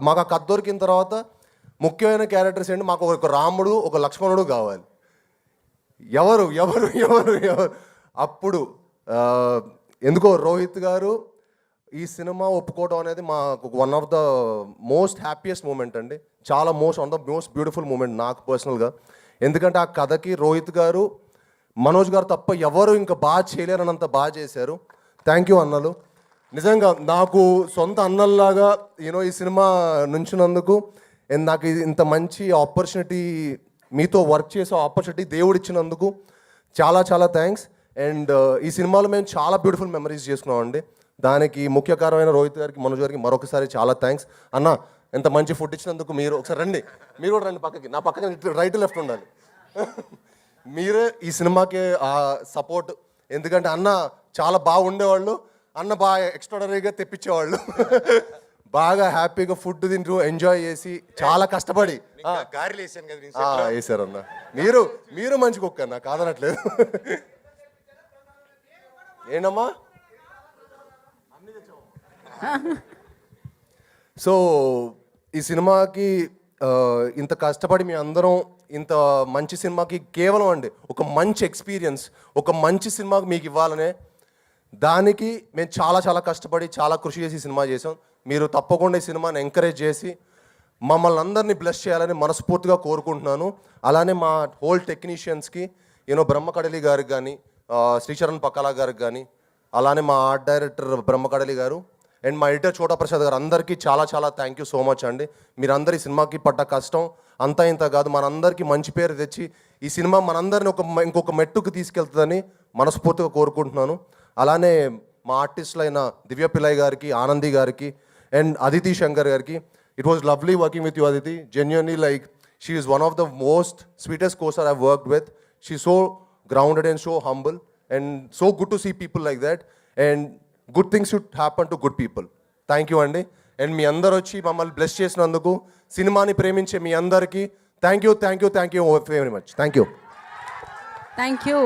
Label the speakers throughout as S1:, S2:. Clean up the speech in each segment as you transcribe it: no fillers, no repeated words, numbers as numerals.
S1: మాకు ఆ కథ దొరికిన తర్వాత ముఖ్యమైన క్యారెక్టర్స్ ఏంటి, మాకు ఒక రాముడు ఒక లక్ష్మణుడు కావాలి. ఎవరు ఎవరు ఎవరు ఎవరు అప్పుడు ఎందుకో రోహిత్ గారు ఈ సినిమా ఒప్పుకోవడం అనేది మాకు one of the most happiest moment అండి. చాలా one of the most beautiful moment నాకు పర్సనల్గా. ఎందుకంటే ఆ కథకి రోహిత్ గారు మనోజ్ గారు తప్ప ఎవరు ఇంకా బాగా చేయలేరనంత బాగా చేశారు. థ్యాంక్ యూ అన్నలు. నిజంగా నాకు సొంత అన్నల్లాగా ఈ సినిమా నుంచినందుకు అండ్ నాకు ఇంత మంచి ఆపర్చునిటీ, మీతో వర్క్ చేసే ఆపర్చునిటీ దేవుడు ఇచ్చినందుకు చాలా చాలా థ్యాంక్స్. అండ్ ఈ సినిమాలో మేము చాలా బ్యూటిఫుల్ మెమరీస్ చేసుకున్నామండి. దానికి ముఖ్య కారణమైన రోహిత్ గారికి, మనోజ్ గారికి మరొకసారి చాలా థ్యాంక్స్. అన్న ఎంత మంచి ఫుడ్ ఇచ్చినందుకు మీరు ఒకసారి రండి, మీరు కూడా రండి పక్కకి, నా పక్కన రైట్ లెఫ్ట్ ఉండాలి. మీరే ఈ సినిమాకి సపోర్ట్, ఎందుకంటే అన్న చాలా బాగా ఉండేవాళ్ళు, అన్న బాగా ఎక్స్ట్రాడనరీగా తెప్పించేవాళ్ళు. బాగా హ్యాపీగా ఫుడ్ తింటూ ఎంజాయ్ చేసి చాలా కష్టపడి వేసారు అన్న. మీరు మంచి కుక్క అన్న, కాదనట్లేదు. ఏంటమ్మా సో ఈ సినిమాకి ఇంత కష్టపడి మీ అందరం ఇంత మంచి సినిమాకి కేవలం అండి ఒక మంచి ఎక్స్పీరియన్స్, ఒక మంచి సినిమాకి మీకు ఇవ్వాలనే దానికి మేము చాలా చాలా కష్టపడి చాలా కృషి చేసి సినిమా చేసాం. మీరు తప్పకుండా ఈ సినిమాని ఎంకరేజ్ చేసి మమ్మల్ని అందరినీ బ్లెస్ చేయాలని మనస్ఫూర్తిగా కోరుకుంటున్నాను. అలానే మా హోల్ టెక్నీషియన్స్కి బ్రహ్మకడలి గారికి కానీ, శ్రీచరణ్ పక్కలా గారికి కానీ, అలానే మా ఆర్ట్ డైరెక్టర్ బ్రహ్మకడలి గారు అండ్ మా ఎడిటర్ చోటా ప్రసాద్ గారు, అందరికీ చాలా చాలా థ్యాంక్ యూ సో మచ్ అండి. మీరందరూ ఈ సినిమాకి పడ్డ కష్టం అంతా ఇంత కాదు, మనందరికీ మంచి పేరు తెచ్చి ఈ సినిమా మనందరిని ఇంకొక మెట్టుకు తీసుకెళ్తుందని మనస్ఫూర్తిగా కోరుకుంటున్నాను. అలానే మా ఆర్టిస్టులు అయిన దివ్య పిల్లయ్య గారికి, ఆనంది గారికి అండ్ అదితి శంకర్ గారికి, it was lovely working with you Aditi. Genuinely like she is one of the most sweetest costar I worked with. She so grounded and so humble and so good to see people like that. And good things should happen to good people. Thank you అండి. And మీ అందరు వచ్చి మమ్మల్ని bless చేసినందుకు, సినిమాని ప్రేమించే మీ అందరికీ thank you thank you thank you very much. Thank you.
S2: Thank you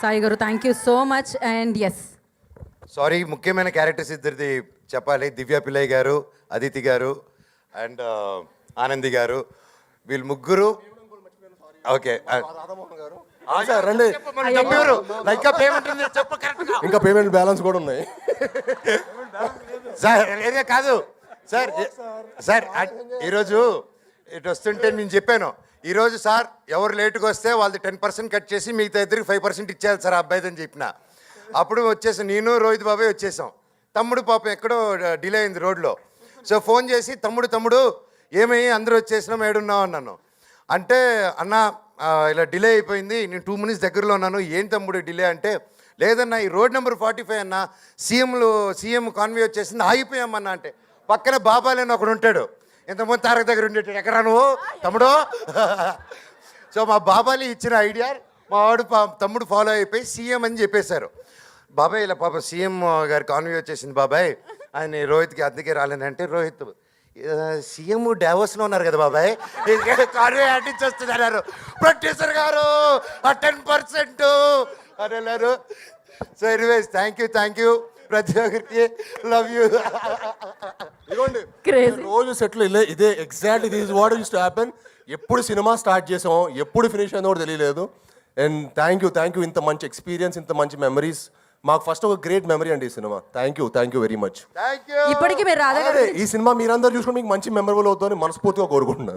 S2: Sai గారు, thank you so much. And yes
S3: sorry, ముఖ్యమైన క్యారెక్టర్స్ ఇద్దరిది చెప్పాలి. దివ్య పిల్లయ్య గారు, అదితి గారు అండ్ ఆనంది గారు, వీళ్ళు ముగ్గురు. ఓకే
S1: రండి, ఇంకా పేమెంట్ బ్యాలెన్స్ కూడా ఉన్నాయి
S3: సార్. ఏదే కాదు సార్, సార్ ఈరోజు ఇటు వస్తుంటే నేను చెప్పాను, ఈరోజు సార్ ఎవరు లేటుగా వస్తే వాళ్ళది 10% కట్ చేసి మిగతా ఇద్దరికి 5% ఇచ్చేయాలి సార్ అబ్బాయిది అని చెప్పిన. అప్పుడు వచ్చేసాం, నేను రోహిత్ బాబాయ్ వచ్చేసాం. తమ్ముడు పాపం ఎక్కడో డిలే అయింది రోడ్లో. సో ఫోన్ చేసి తమ్ముడు ఏమయ్యి అందరూ వచ్చేసినాం, ఏడున్నావు అన్నాను. అంటే అన్న ఇలా డిలే అయిపోయింది, నేను 2 minutes దగ్గరలో ఉన్నాను. ఏం తమ్ముడు డిలే అంటే, లేదన్నా ఈ రోడ్ నెంబర్ 45 అన్న సీఎం కాన్వే వచ్చేసింది, ఆగిపోయామన్నా. అంటే పక్కన బాబాలేని ఒకడు ఉంటాడు, ఇంతకుముందు తారక దగ్గర ఉండేటాడు, ఎక్కడా నువ్వు తమ్ముడు. సో మా బాబాలి ఇచ్చిన ఐడియా మా వాడు తమ్ముడు ఫాలో అయిపోయి సీఎం అని చెప్పేశారు. బాబాయ్ ఇలా పాప సీఎం గారి కాన్వే వచ్చేసింది బాబాయ్, ఆయన రోహిత్కి అందుకే రాలేదంటే, రోహిత్ సీఎం డావోస్లో ఉన్నారు కదా బాబాయ్, కాన్వే అంటించొస్తుంది అన్నారు. ప్రొడ్యూసర్ గారు 10% అని అన్నారు. సో ఎనీవేస్ థ్యాంక్ యూ ప్రతి ఒక్కరికి, లవ్ యూ.
S1: ఇదిగోండి రోజు సెట్లు ఇదే exact this what use to happen. ఎప్పుడు సినిమా స్టార్ట్ చేసామో ఎప్పుడు ఫినిష్ అయిందో కూడా తెలియలేదు. అండ్ థ్యాంక్ యూ ఇంత మంచి ఎక్స్పీరియన్స్, ఇంత మంచి మెమరీస్. మాకు ఫస్ట్ ఒక గ్రేట్ మెమరీ అండి ఈ cinema. Thank you very much.
S2: ఇప్పటికీ మీరు
S1: ఈ సినిమా మీరందరూ చూసుకుని మీకు మంచి మెమరబుల్ అవుతుందని మనస్ఫూర్తిగా కోరుకుంటున్నాను.